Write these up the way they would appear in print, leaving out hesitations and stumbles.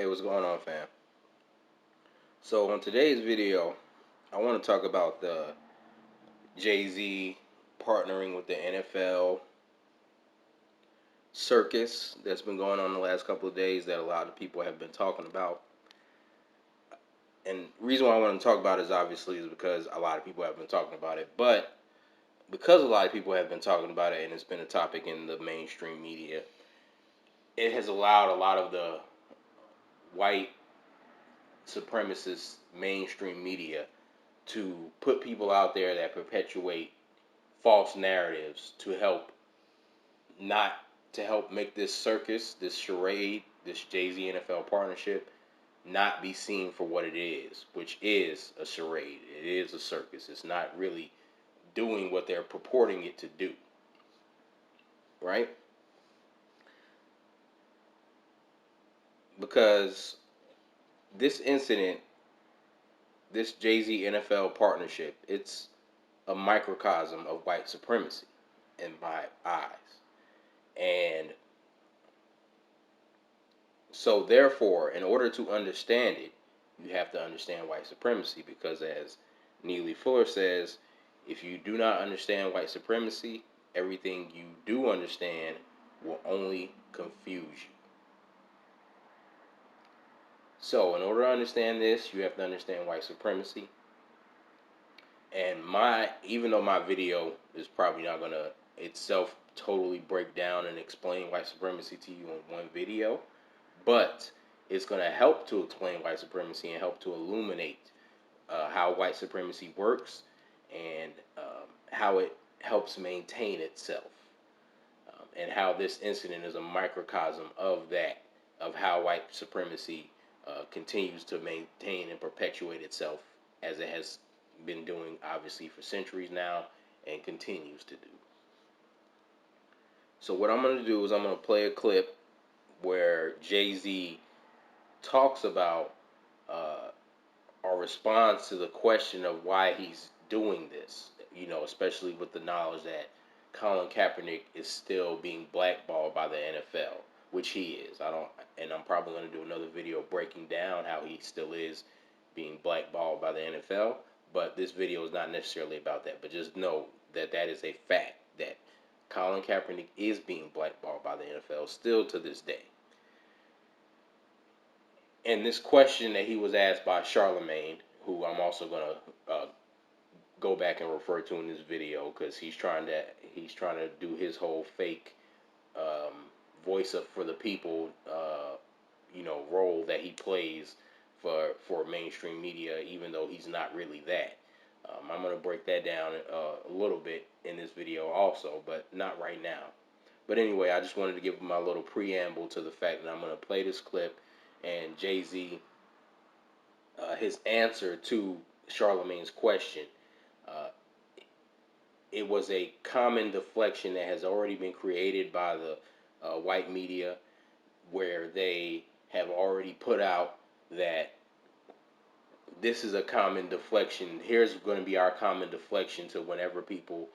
Hey, what's going on, fam? So, on today's video, I want to talk about the JayZ partnering with the NFL circus that's been going on the last couple of days that a lot of people have been talking about. And the reason why I want to talk about it is obviously is because a lot of people have been talking about it. But because a lot of people have been talking about it and it's been a topic in the mainstream media, it has allowed a lot of the white supremacist mainstream media to put people out there that perpetuate false narratives to help not to help make this circus, this charade, this JayZ NFL partnership not be seen for what it is, which is a charade. It is a circus. It's not really doing what they're purporting it to do. Right? Because this incident, this JayZ NFL partnership, it's a microcosm of white supremacy in my eyes. And so, therefore, in order to understand it, you have to understand white supremacy because, as Neely Fuller says, if you do not understand white supremacy, everything you do understand will only confuse you. So, in order to understand this, you have to understand white supremacy. And even though my video is probably not going to itself totally break down and explain white supremacy to you in one video, but it's going to help to explain white supremacy and help to illuminate how white supremacy works and how it helps maintain itself, and how this incident is a microcosm of that, of how white supremacy continues to maintain and perpetuate itself as it has been doing obviously for centuries now and continues to do. So what I'm going to do is I'm going to play a clip where JayZ talks about our response to the question of why he's doing this, especially with the knowledge that Colin Kaepernick is still being blackballed by the NFL, which he is. And I'm probably going to do another video breaking down how he still is being blackballed by the NFL, but this video is not necessarily about that, but just know that that is a fact, that Colin Kaepernick is being blackballed by the NFL still to this day. And this question that he was asked by Charlemagne, who I'm also going to go back and refer to in this video because he's trying to do his whole fake voice up for the people, role that he plays for mainstream media, even though he's not really that. I'm going to break that down a little bit in this video also, but not right now. But anyway, I just wanted to give my little preamble to the fact that I'm going to play this clip and JayZ, his answer to Charlemagne's question. It was a common deflection that has already been created by the white media, where they have already put out that this is a common deflection. Here's going to be our common deflection to whenever people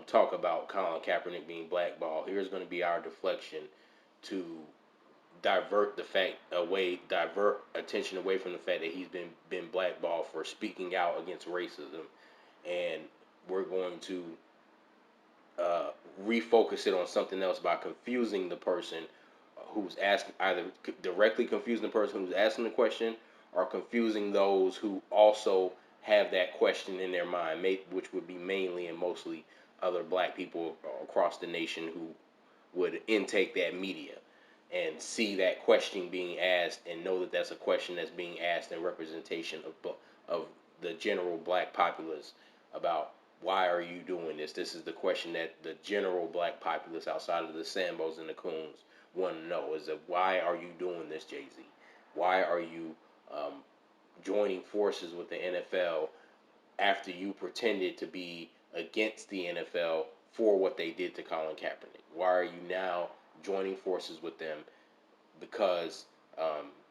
talk about Colin Kaepernick being blackballed. Here's going to be our deflection to divert attention away from the fact that he's been blackballed for speaking out against racism, and we're going to refocus it on something else by confusing the person who's asking, either directly confusing the person who's asking the question or confusing those who also have that question in their mind, which would be mainly and mostly other black people across the nation who would intake that media and see that question being asked and know that that's a question that's being asked in representation of the general black populace about why are you doing this? This is the question that the general black populace outside of the Sambos and the Coons want to know, is that why are you doing this, JayZ? Why are you joining forces with the NFL after you pretended to be against the NFL for what they did to Colin Kaepernick? Why are you now joining forces with them because,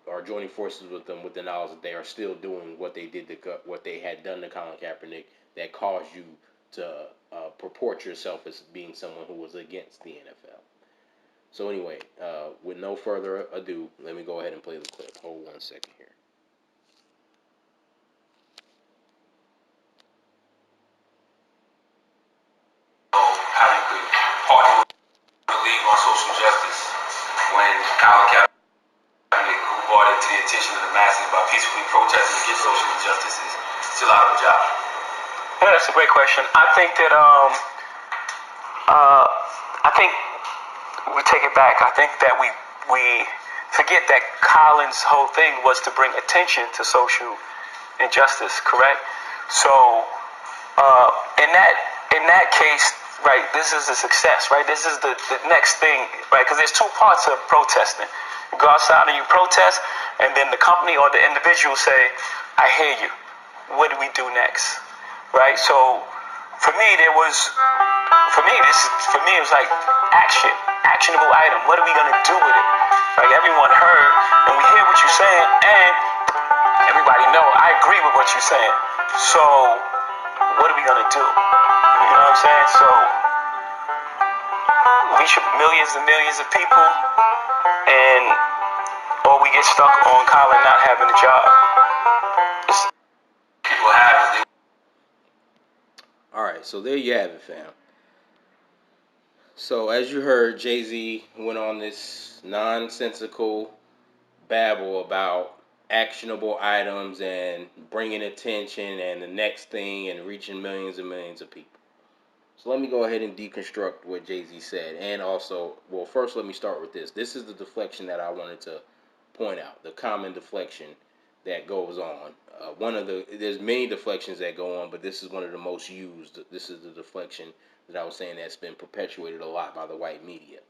or joining forces with them with the knowledge that they are still doing what they did to what they had done to Colin Kaepernick that caused you to purport yourself as being someone who was against the NFL? So anyway, with no further ado, let me go ahead and play the clip. Hold 1 second here. How you could partner with the League on social justice when Colin Kaepernick, who brought it to the attention of the masses by peacefully protesting against social injustices, still out of a job? Yeah, that's a great question. I think we take it back. I think that we forget that Colin's whole thing was to bring attention to social injustice. Correct. So uh, in that case, right, this is a success. Right, this is the next thing. Right, because there's two parts of protesting. You go outside and you protest, and then the company or the individual say, "I hear you. What do we do next?" Right. So for me, it was like actionable item. What are we gonna do with it? Like everyone heard, and we hear what you're saying, and everybody know I agree with what you're saying. So what are we gonna do? You know what I'm saying? So reach millions and millions of people, and or we get stuck on Colin not having a job. People have. All right, so there you have it, fam. So as you heard, JayZ went on this nonsensical babble about actionable items and bringing attention and the next thing and reaching millions and millions of people. So let me go ahead and deconstruct what JayZ said. And also, well, first let me start with this. This is the deflection that I wanted to point out, the common deflection that goes on. There's many deflections that go on, but this is one of the most used. This is the deflection that I was saying that's been perpetuated a lot by the white media,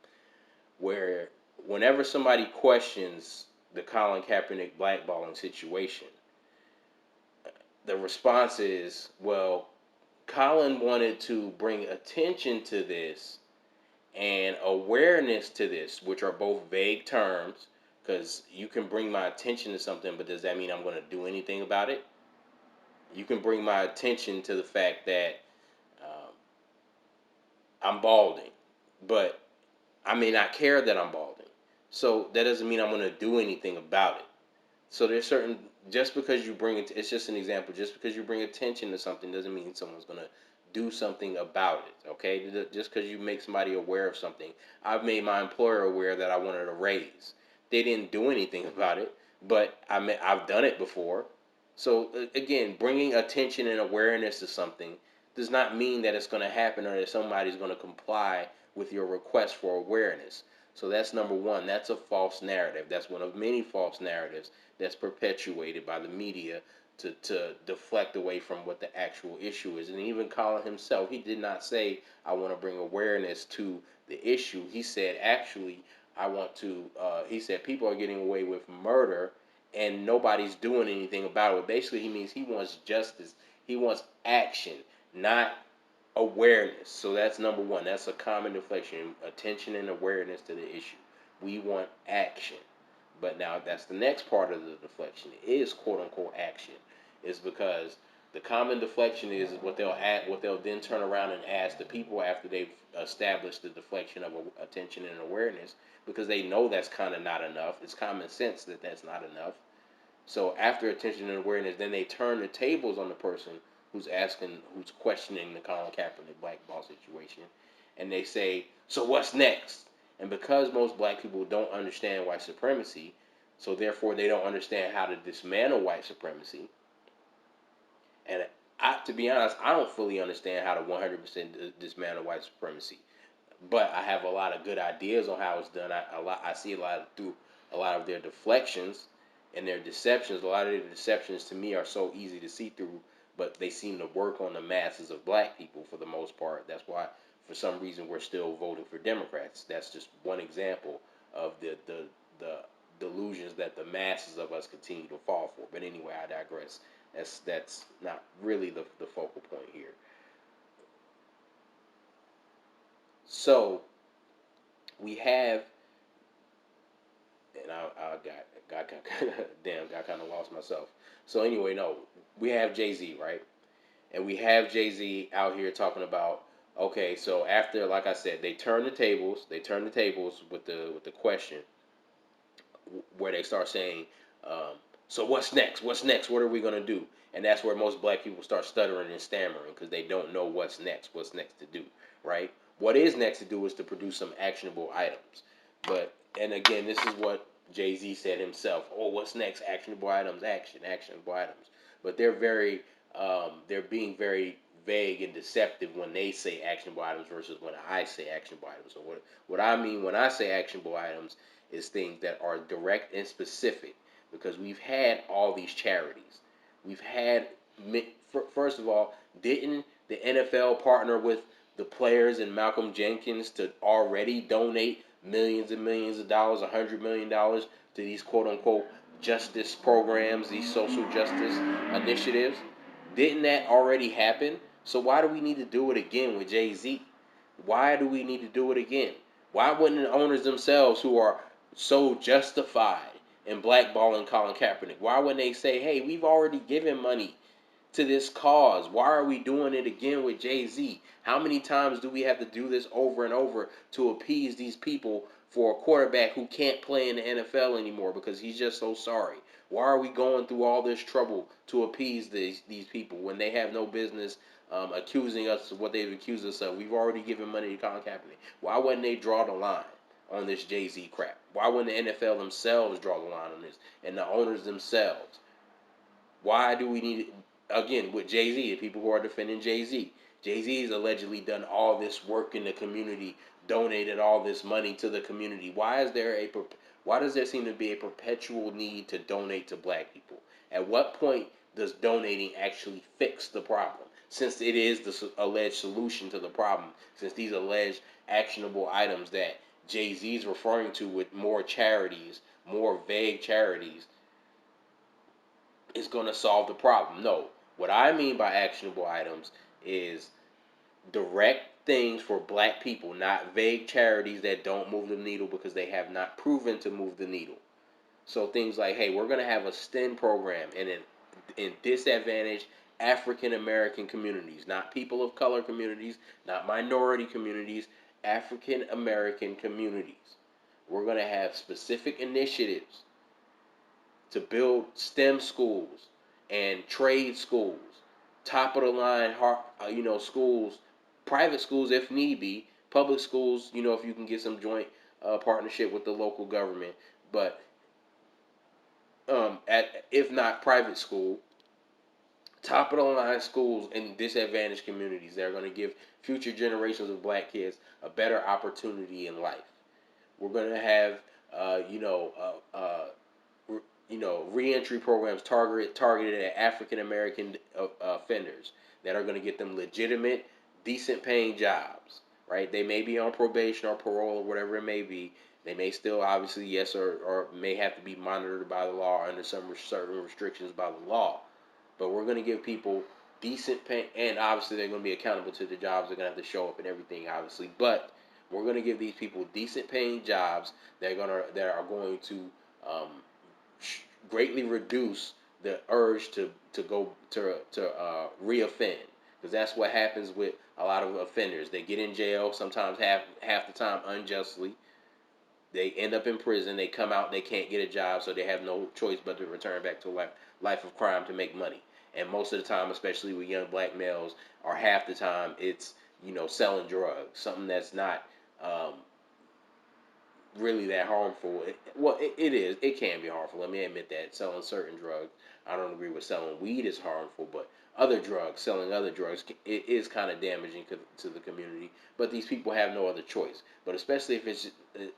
where whenever somebody questions the Colin Kaepernick blackballing situation, the response is, well, Colin wanted to bring attention to this and awareness to this, which are both vague terms, because you can bring my attention to something, but does that mean I'm going to do anything about it? You can bring my attention to the fact that um, I'm balding, but I may not care that I'm balding. So that doesn't mean I'm going to do anything about it. So there's certain, just because you bring it, it's just an example, just because you bring attention to something doesn't mean someone's going to do something about it, okay? Just because you make somebody aware of something. I've made my employer aware that I wanted a raise. They didn't do anything about it, but I've done it before. So again, bringing attention and awareness to something does not mean that it's going to happen or that somebody's going to comply with your request for awareness. So that's number one. That's a false narrative. That's one of many false narratives that's perpetuated by the media to deflect away from what the actual issue is. And even Colin himself, he did not say, I want to bring awareness to the issue. He said, actually, he said, people are getting away with murder and nobody's doing anything about it. Basically, he means he wants justice. He wants action, not awareness. So that's number one. That's a common deflection, attention and awareness to the issue. We want action. But now that's the next part of the deflection is quote unquote action, is because the common deflection is what they'll then turn around and ask the people after they've established the deflection of attention and awareness, because they know that's kind of not enough. It's common sense that that's not enough. So after attention and awareness, then they turn the tables on the person who's questioning the Colin Kaepernick blackball situation, and they say, so what's next? And because most black people don't understand white supremacy, so therefore they don't understand how to dismantle white supremacy. And to be honest, I don't fully understand how to 100% dismantle white supremacy, but I have a lot of good ideas on how it's done. I see a lot through a lot of their deflections and their deceptions. A lot of their deceptions to me are so easy to see through, but they seem to work on the masses of black people for the most part. That's why, for some reason, we're still voting for Democrats. That's just one example of the delusions that the masses of us continue to fall for. But anyway, I digress. That's not really the focal point here. So we have, and I got damn, got kind of lost myself. So anyway, no, we have JayZ, right? And we have JayZ out here talking about Okay, so after, like I said, they turn the tables. They turn the tables with the question where they start saying, um, "So what's next? What's next? What are we gonna do?" And that's where most black people start stuttering and stammering because they don't know what's next. What's next to do, right? What is next to do is to produce some actionable items. But and again, this is what JayZ said himself. Oh, what's next? Actionable items, actionable items. But they're being very vague and deceptive when they say actionable items versus when I say actionable items. So what I mean when I say actionable items is things that are direct and specific because we've had all these charities. We've had, first of all, didn't the NFL partner with the players and Malcolm Jenkins to already donate millions and millions of dollars, $100 million to these quote unquote justice programs, these social justice initiatives? Didn't that already happen? So why do we need to do it again with JayZ? Why do we need to do it again? Why wouldn't the owners themselves, who are so justified in blackballing Colin Kaepernick, why wouldn't they say, hey, we've already given money to this cause? Why are we doing it again with JayZ? How many times do we have to do this over and over to appease these people for a quarterback who can't play in the NFL anymore because he's just so sorry? Why are we going through all this trouble to appease these people when they have no business accusing us of what they've accused us of? We've already given money to Colin Kaepernick. Why wouldn't they draw the line on this JayZ crap? Why wouldn't the NFL themselves draw the line on this and the owners themselves? Why do we need, again, with JayZ, the people who are defending JayZ? JayZ has allegedly done all this work in the community, donated all this money to the community. Why does there seem to be a perpetual need to donate to black people? At what point does donating actually fix the problem? Since it is the alleged solution to the problem, since these alleged actionable items that JayZ is referring to with more charities, more vague charities, is going to solve the problem. No. What I mean by actionable items is direct things for black people, not vague charities that don't move the needle because they have not proven to move the needle. So things like, hey, we're going to have a STEM program in disadvantaged African American communities, not people of color communities, not minority communities, African American communities. We're going to have specific initiatives to build STEM schools and trade schools, top of the line, schools, private schools if need be, public schools, if you can get some joint partnership with the local government, but if not private school, top of the line schools in disadvantaged communities that are going to give future generations of black kids a better opportunity in life. We're going to have, reentry programs targeted at African American offenders that are going to get them legitimate, decent paying jobs. Right? They may be on probation or parole or whatever it may be. They may still, obviously, yes, or may have to be monitored by the law under some certain restrictions by the law. But we're going to give people decent pay, and obviously they're going to be accountable to the jobs. They're going to have to show up and everything, obviously. But we're going to give these people decent paying jobs that are going to um, greatly reduce the urge to go to reoffend, because that's what happens with a lot of offenders. They get in jail sometimes half the time unjustly. They end up in prison. They come out. They can't get a job, so they have no choice but to return back to a life of crime to make money. And most of the time, especially with young black males, or half the time, it's selling drugs, something that's not um, really that harmful. It is. It can be harmful. Let me admit that. Selling certain drugs, I don't agree with selling weed is harmful, but other drugs, selling other drugs, it is kind of damaging to the community. But these people have no other choice. But especially if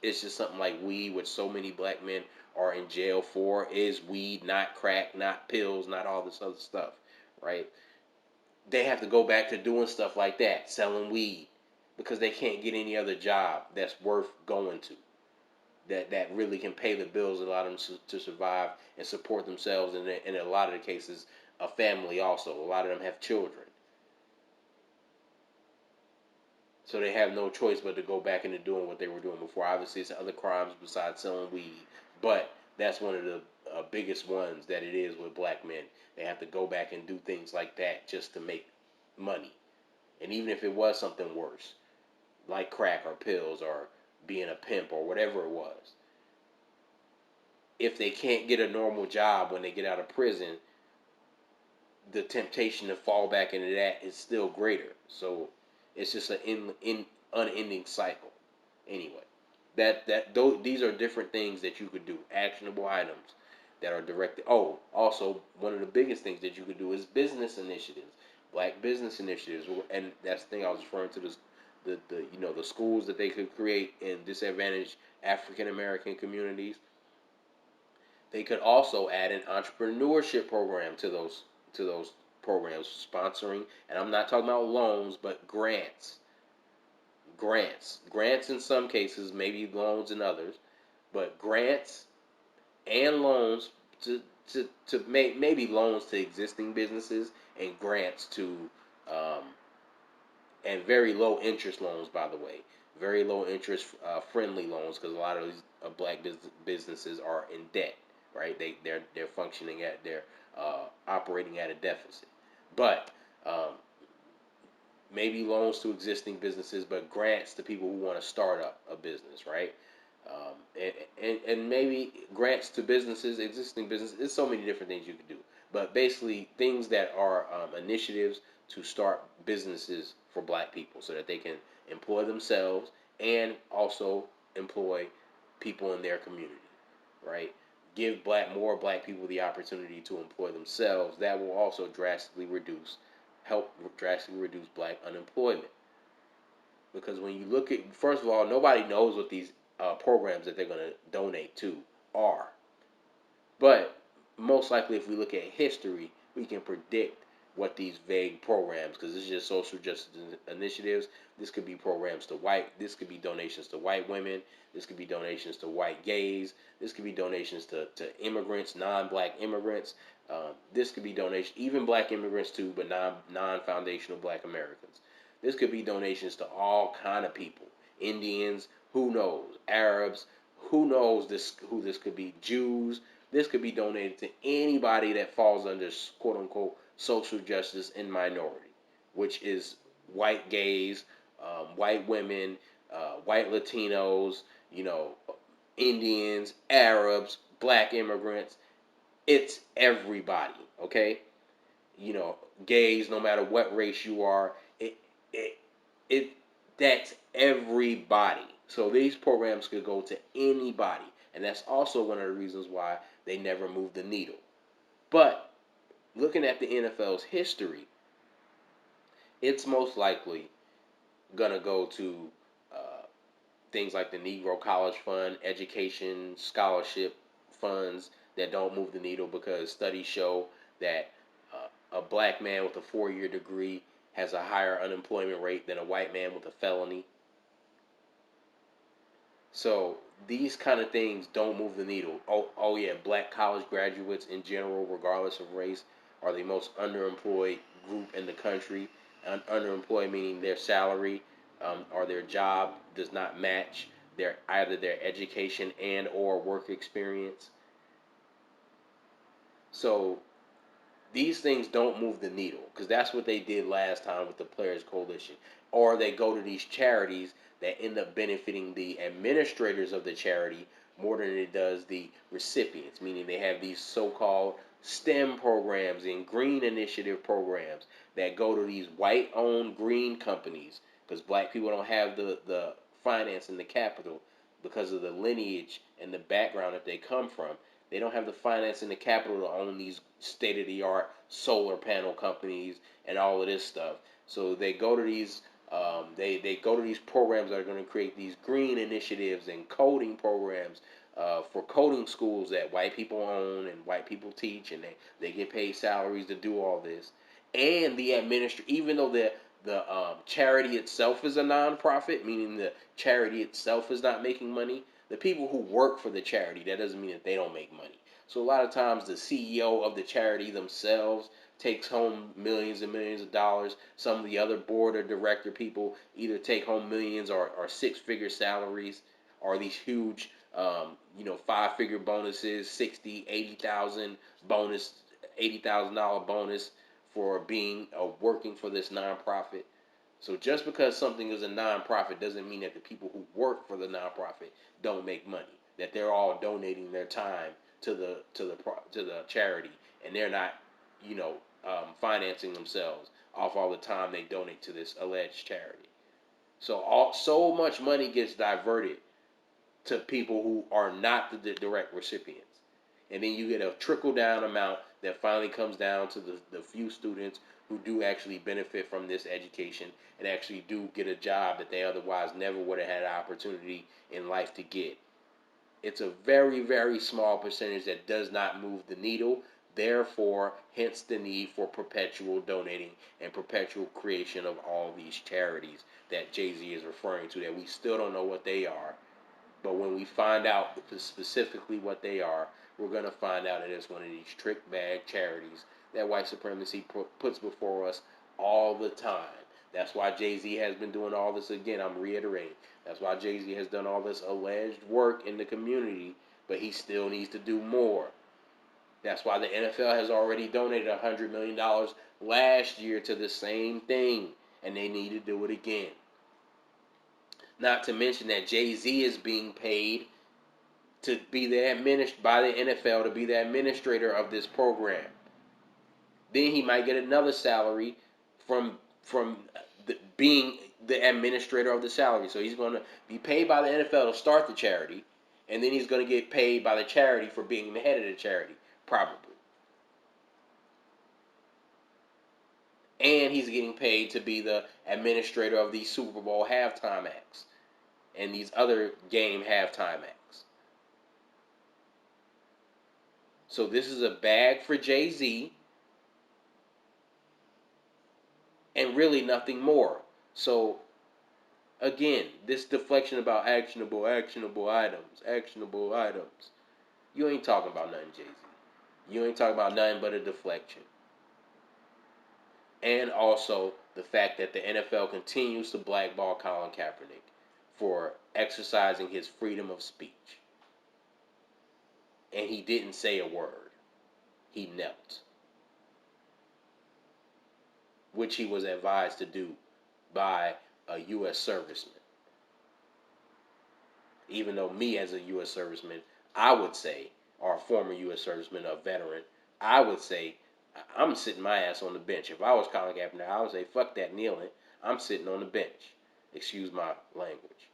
it's just something like weed, which so many black men are in jail for, is weed, not crack, not pills, not all this other stuff, right? They have to go back to doing stuff like that, selling weed, because they can't get any other job that's worth going to, that really can pay the bills, allow them to survive and support themselves, and in a lot of the cases, a family also. A lot of them have children. So they have no choice but to go back into doing what they were doing before. Obviously, it's other crimes besides selling weed, but that's one of the biggest ones that it is with black men. They have to go back and do things like that just to make money. And even if it was something worse, like crack or pills or being a pimp or whatever it was, if they can't get a normal job when they get out of prison, the temptation to fall back into that is still greater. So it's just an unending cycle. Anyway, these are different things that you could do, actionable items that are directed. Oh, also one of the biggest things that you could do is business initiatives, black business initiatives, and that's the thing I was referring to. The schools that they could create in disadvantaged African American communities. They could also add an entrepreneurship program to those programs, sponsoring, and I'm not talking about loans, but grants. Grants in some cases, maybe loans in others, but grants and loans to make maybe loans to existing businesses and grants to um, and very low interest loans, by the way, very low interest friendly loans, because a lot of these black businesses are in debt, right? They're functioning at they're operating at a deficit, but maybe loans to existing businesses, but grants to people who want to start up a business, right? And maybe grants to businesses, existing businesses. There's so many different things you could do, but basically things that are initiatives to start businesses for black people so that they can employ themselves and also employ people in their community, right? Give more black people the opportunity to employ themselves. That will also help drastically reduce black unemployment. Because when you look at, first of all, nobody knows what these programs that they're going to donate to are. But most likely, if we look at history, we can predict what these vague programs, because this is just social justice initiatives. This could be programs to white. This could be donations to white women. This could be donations to white gays. This could be donations to immigrants, non-black immigrants. This could be donations, even black immigrants too, but non-foundational black Americans. This could be donations to all kind of people. Indians, who knows? Arabs, who knows who this could be? Jews. This could be donated to anybody that falls under quote unquote social justice and minority, which is white gays, white women, white Latinos, Indians, Arabs, black immigrants. It's everybody, okay? Gays, no matter what race you are, it, it that's everybody. So these programs could go to anybody, and that's also one of the reasons why they never moved the needle. But looking at the NFL's history, it's most likely gonna go to things like the Negro College Fund, education scholarship funds that don't move the needle, because studies show that a black man with a 4-year degree has a higher unemployment rate than a white man with a felony. So these kind of things don't move the needle. Oh yeah, black college graduates in general, regardless of race, are the most underemployed group in the country. Underemployed meaning their salary or their job does not match either their education and or work experience. So these things don't move the needle, because that's what they did last time with the Players Coalition. Or they go to these charities that end up benefiting the administrators of the charity more than it does the recipients, meaning they have these so-called STEM programs and green initiative programs that go to these white-owned green companies, because black people don't have the finance and the capital because of the lineage and the background that they come from. They don't have the finance and the capital to own these state-of-the-art solar panel companies and all of this stuff. So they go to these they go to these programs that are going to create these green initiatives and coding programs for coding schools that white people own and white people teach, and they get paid salaries to do all this. And the even though the charity itself is a nonprofit, meaning the charity itself is not making money, the people who work for the charity, that doesn't mean that they don't make money. So a lot of times the CEO of the charity themselves takes home millions and millions of dollars. Some of the other board or director people either take home millions or six-figure salaries, or these huge 5-figure bonuses, 60, 80,000 $80,000 bonus for being working for this nonprofit. So just because something is a nonprofit doesn't mean that the people who work for the nonprofit don't make money. That they're all donating their time to the charity, and they're not, financing themselves off all the time they donate to this alleged charity. So much money gets diverted to people who are not the direct recipients. And then you get a trickle down amount that finally comes down to the few students who do actually benefit from this education and actually do get a job that they otherwise never would have had an opportunity in life to get. It's a very, very small percentage that does not move the needle. Therefore, hence the need for perpetual donating and perpetual creation of all these charities that JayZ is referring to, that we still don't know what they are. But when we find out specifically what they are, we're going to find out that it's one of these trick bag charities that white supremacy puts before us all the time. That's why JayZ has been doing all this. Again, I'm reiterating. That's why JayZ has done all this alleged work in the community, but he still needs to do more. That's why the NFL has already donated $100 million last year to the same thing, and they need to do it again. Not to mention that JayZ is being paid to be by the NFL to be the administrator of this program. Then he might get another salary from being the administrator of the salary. So he's going to be paid by the NFL to start the charity, and then he's going to get paid by the charity for being the head of the charity, probably. And he's getting paid to be the administrator of these Super Bowl halftime acts and these other game halftime acts. So this is a bag for JayZ, and really nothing more. So again, this deflection about actionable items. You ain't talking about nothing, JayZ. You ain't talking about nothing but a deflection. And also the fact that the NFL continues to blackball Colin Kaepernick for exercising his freedom of speech. And he didn't say a word. He knelt. Which he was advised to do by a U.S. serviceman. Even though me as a U.S. serviceman, I would say, or a former U.S. serviceman, a veteran, I would say, I'm sitting my ass on the bench. If I was Colin Kaepernick, I would say, fuck that kneeling. I'm sitting on the bench. Excuse my language.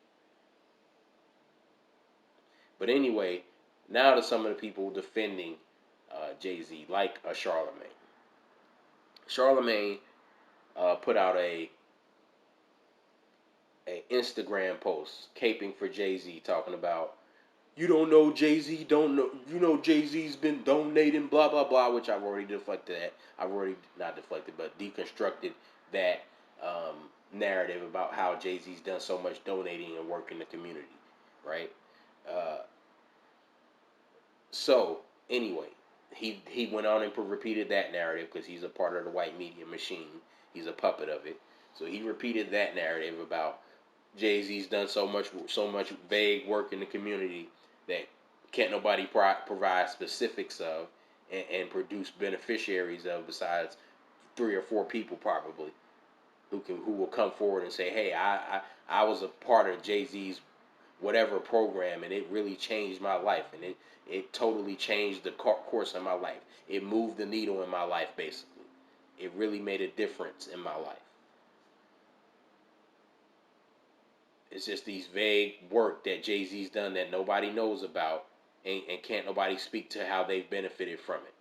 But anyway, now to some of the people defending JayZ, like a Charlemagne. Charlemagne put out a Instagram post caping for JayZ, talking about, you don't know JayZ, don't know, you know JayZ's been donating, blah blah blah, which I've already deflected that. I've already not deflected, but deconstructed that narrative about how JayZ's done so much donating and work in the community, right? So anyway, he went on and repeated that narrative because he's a part of the white media machine. He's a puppet of it. So he repeated that narrative about JayZ's done so much vague work in the community that can't nobody provide specifics of and produce beneficiaries of, besides 3 or 4 people probably who will come forward and say, hey, I was a part of JayZ's whatever program, and it really changed my life, and it totally changed the course of my life. It moved the needle in my life, basically. It really made a difference in my life. It's just these vague work that JayZ's done that nobody knows about, and can't nobody speak to how they've benefited from it.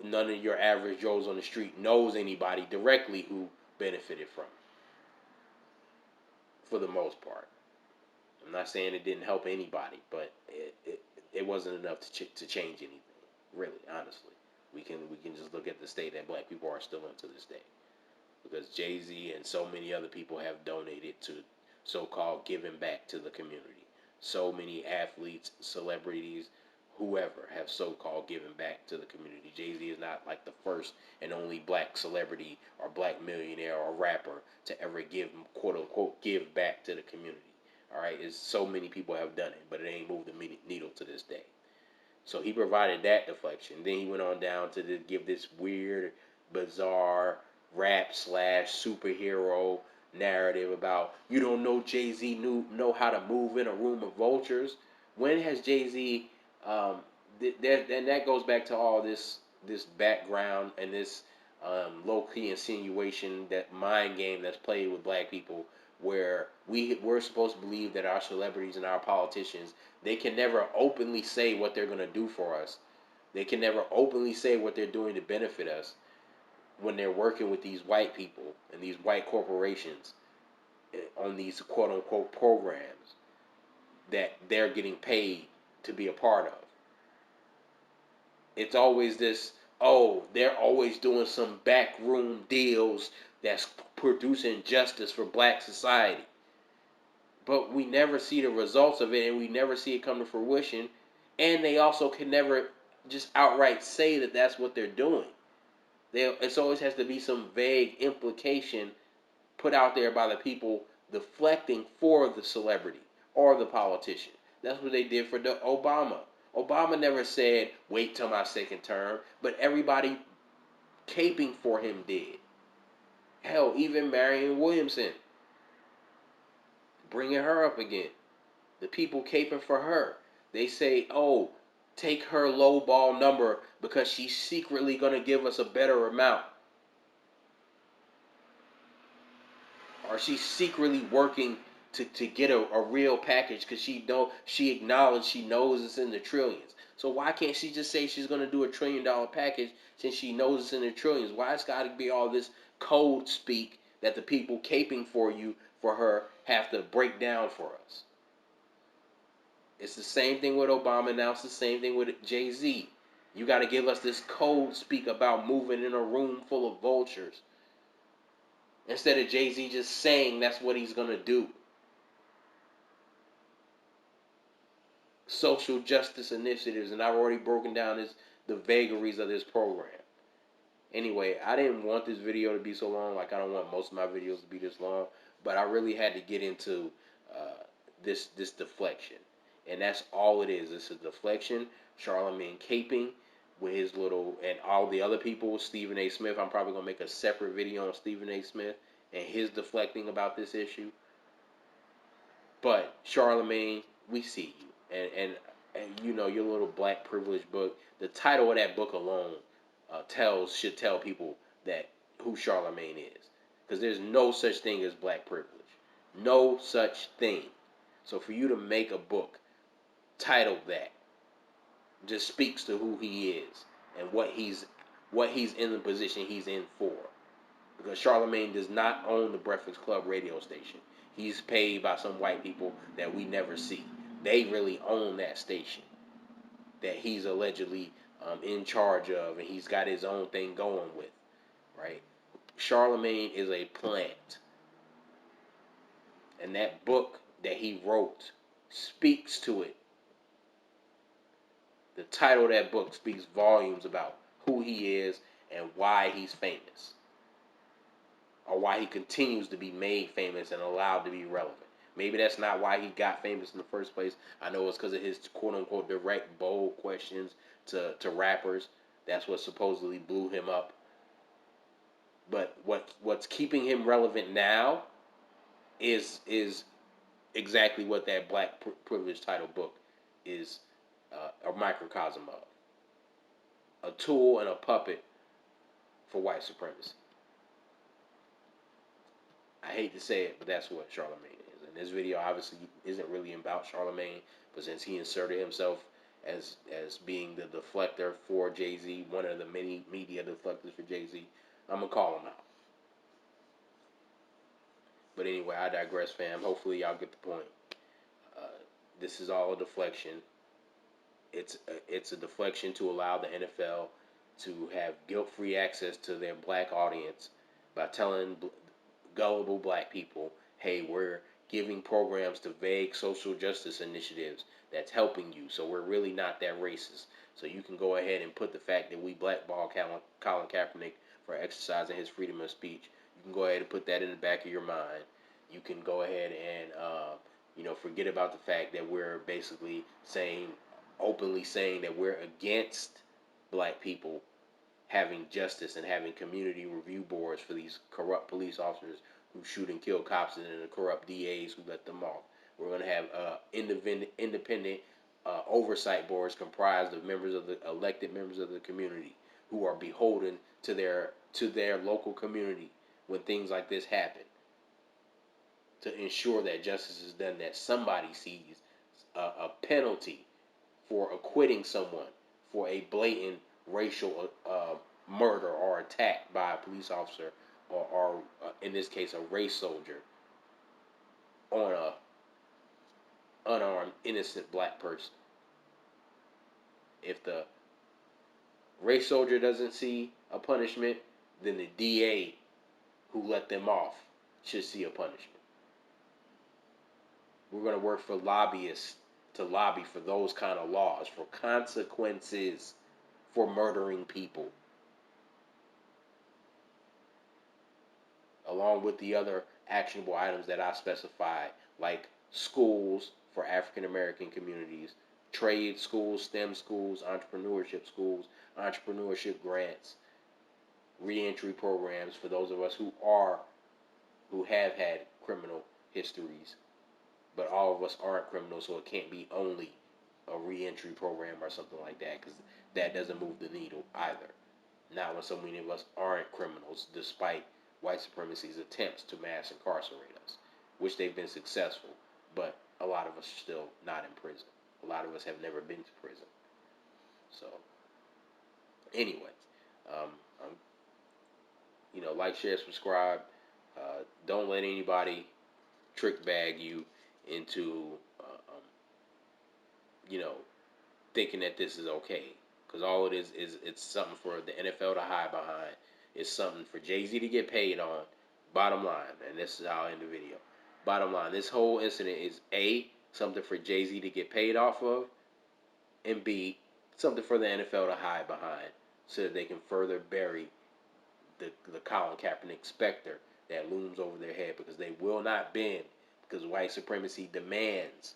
None of your average Joes on the street knows anybody directly who benefited from it, for the most part. I'm not saying it didn't help anybody, but it wasn't enough to change anything, really, honestly. We can just look at the state that black people are still in to this day. Because JayZ and so many other people have donated to so-called giving back to the community. So many athletes, celebrities, whoever have so-called given back to the community. JayZ is not like the first and only black celebrity or black millionaire or rapper to ever give, quote-unquote, give back to the community. All right, it's so many people have done it, but it ain't moved the needle to this day. So he provided that deflection. Then he went on down to give this weird, bizarre rap / superhero narrative about you don't know JayZ know how to move in a room of vultures. When has JayZ and that goes back to all this background and this low key insinuation, that mind game that's played with black people, where we're supposed to believe that our celebrities and our politicians, they can never openly say what they're gonna do for us. They can never openly say what they're doing to benefit us when they're working with these white people and these white corporations on these quote unquote programs that they're getting paid to be a part of. It's always this, oh, they're always doing some backroom deals that's producing justice for black society. But we never see the results of it, and we never see it come to fruition. And they also can never just outright say that that's what they're doing. It always has to be some vague implication put out there by the people deflecting for the celebrity or the politician. That's what they did for the Obama. Obama never said, wait till my second term, but everybody caping for him did. Hell, even Marianne Williamson, bringing her up again. The people caping for her. They say, oh, take her low ball number because she's secretly going to give us a better amount. Or she's secretly working to get a real package because she acknowledged, she knows it's in the trillions. So why can't she just say she's going to do $1 trillion package since she knows it's in the trillions? Why it's got to be all this code speak that the people caping for her have to break down for us? It's the same thing with Obama. Now it's the same thing with JayZ. You got to give us this code speak about moving in a room full of vultures, instead of JayZ just saying that's what he's going to do. Social justice initiatives, and I've already broken down the vagaries of this program. Anyway, I didn't want this video to be so long. Like, I don't want most of my videos to be this long, but I really had to get into this deflection, and that's all it is. It's a deflection. Charlemagne caping with his little, and all the other people. Stephen A. Smith. I'm probably gonna make a separate video on Stephen A. Smith and his deflecting about this issue. But Charlemagne, we see you. And you know, your little black privilege book, the title of that book alone should tell people that who Charlemagne is, because there's no such thing as black privilege, no such thing. So for you to make a book titled that just speaks to who he is and what he's in the position he's in for, because Charlemagne does not own the Breakfast Club radio station. He's paid by some white people that we never see. They really own that station that he's allegedly in charge of, and he's got his own thing going with, right? Charlemagne is a plant. And that book that he wrote speaks to it. The title of that book speaks volumes about who he is and why he's famous, or why he continues to be made famous and allowed to be relevant. Maybe that's not why he got famous in the first place. I know it's because of his quote-unquote direct, bold questions to rappers. That's what supposedly blew him up. But what's keeping him relevant now is exactly what that black privilege title book is a microcosm of. A tool and a puppet for white supremacy. I hate to say it, but that's what Charlemagne is. And this video obviously isn't really about Charlemagne, but since he inserted himself as being the deflector for JayZ, one of the many media deflectors for JayZ, I'm gonna call him out. But anyway, I digress, fam. Hopefully y'all get the point. This is all a deflection. It's a deflection to allow the NFL to have guilt-free access to their black audience by telling gullible black people, hey, we're giving programs to vague social justice initiatives that's helping you, so we're really not that racist. So you can go ahead and put the fact that we blackball Colin Kaepernick for exercising his freedom of speech, you can go ahead and put that in the back of your mind. You can go ahead and forget about the fact that we're basically openly saying that we're against black people having justice and having community review boards for these corrupt police officers who shoot and kill cops and then the corrupt DAs who let them off. We're going to have independent oversight boards comprised of members of the elected members of the community who are beholden to their local community when things like this happen, to ensure that justice is done, that somebody sees a penalty for acquitting someone for a blatant racial murder or attack by a police officer or in this case, a race soldier on a unarmed, innocent black person. If the race soldier doesn't see a punishment, then the DA who let them off should see a punishment. We're going to work for lobbyists to lobby for those kind of laws, for consequences for murdering people, along with the other actionable items that I specified, like schools for African American communities, trade schools, STEM schools, entrepreneurship grants, reentry programs for those of us who have had criminal histories, but all of us aren't criminals, so it can't be only a reentry program or something like that, because that doesn't move the needle either. Not when so many of us aren't criminals, despite white supremacy's attempts to mass incarcerate us, which they've been successful, but a lot of us are still not in prison. A lot of us have never been to prison. So, anyway, like, share, subscribe. Don't let anybody trick bag you into, thinking that this is okay. Because all it is it's something for the NFL to hide behind. It's something for JayZ to get paid on. Bottom line, and this is how I end the video. Bottom line, this whole incident is A, something for JayZ to get paid off of, and B, something for the NFL to hide behind so that they can further bury the Colin Kaepernick specter that looms over their head, because they will not bend, because white supremacy demands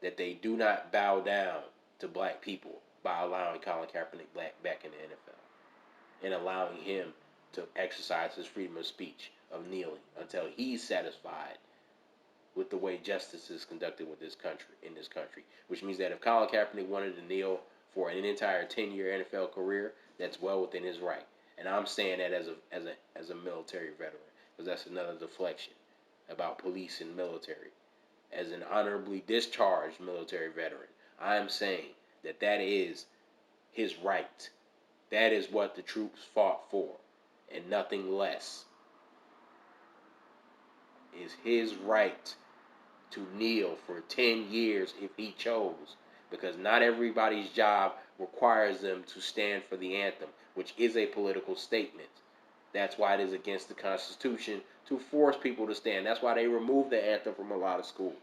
that they do not bow down to black people by allowing Colin Kaepernick back in the NFL and allowing him to exercise his freedom of speech, of kneeling, until he's satisfied with the way justice is conducted in this country. Which means that if Colin Kaepernick wanted to kneel for an entire 10-year NFL career, that's well within his right. And I'm saying that as a military veteran, because that's another deflection about police and military. As an honorably discharged military veteran, I am saying that is his right. That is what the troops fought for, and nothing less. Is his right to kneel for 10 years if he chose, because not everybody's job requires them to stand for the anthem, which is a political statement. That's why it is against the Constitution to force people to stand. That's why they removed the anthem from a lot of schools.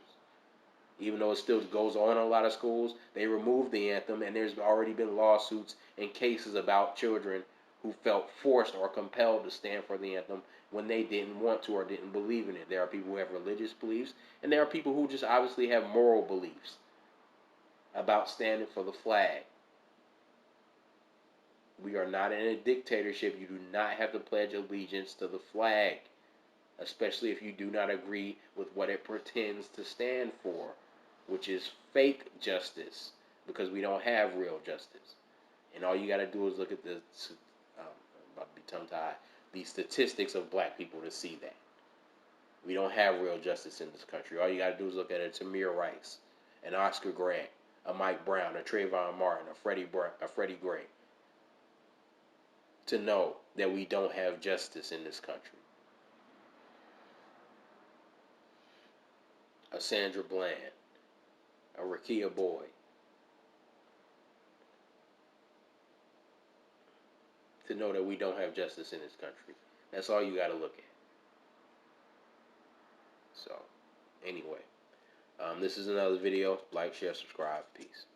Even though it still goes on in a lot of schools, they removed the anthem, and there's already been lawsuits and cases about children who felt forced or compelled to stand for the anthem when they didn't want to or didn't believe in it. There are people who have religious beliefs, and there are people who just obviously have moral beliefs about standing for the flag. We are not in a dictatorship. You do not have to pledge allegiance to the flag, especially if you do not agree with what it pretends to stand for, which is fake justice, because we don't have real justice. And all you got to do is look at I'm about to be tongue-tied, the statistics of black people to see that. We don't have real justice in this country. All you got to do is look at a Tamir Rice, an Oscar Grant, a Mike Brown, a Trayvon Martin, a Freddie Gray, to know that we don't have justice in this country. A Sandra Bland, a Rakia Boyd. To know that we don't have justice in this country. That's all you got to look at. So, anyway, this is another video. Like, share, subscribe. Peace.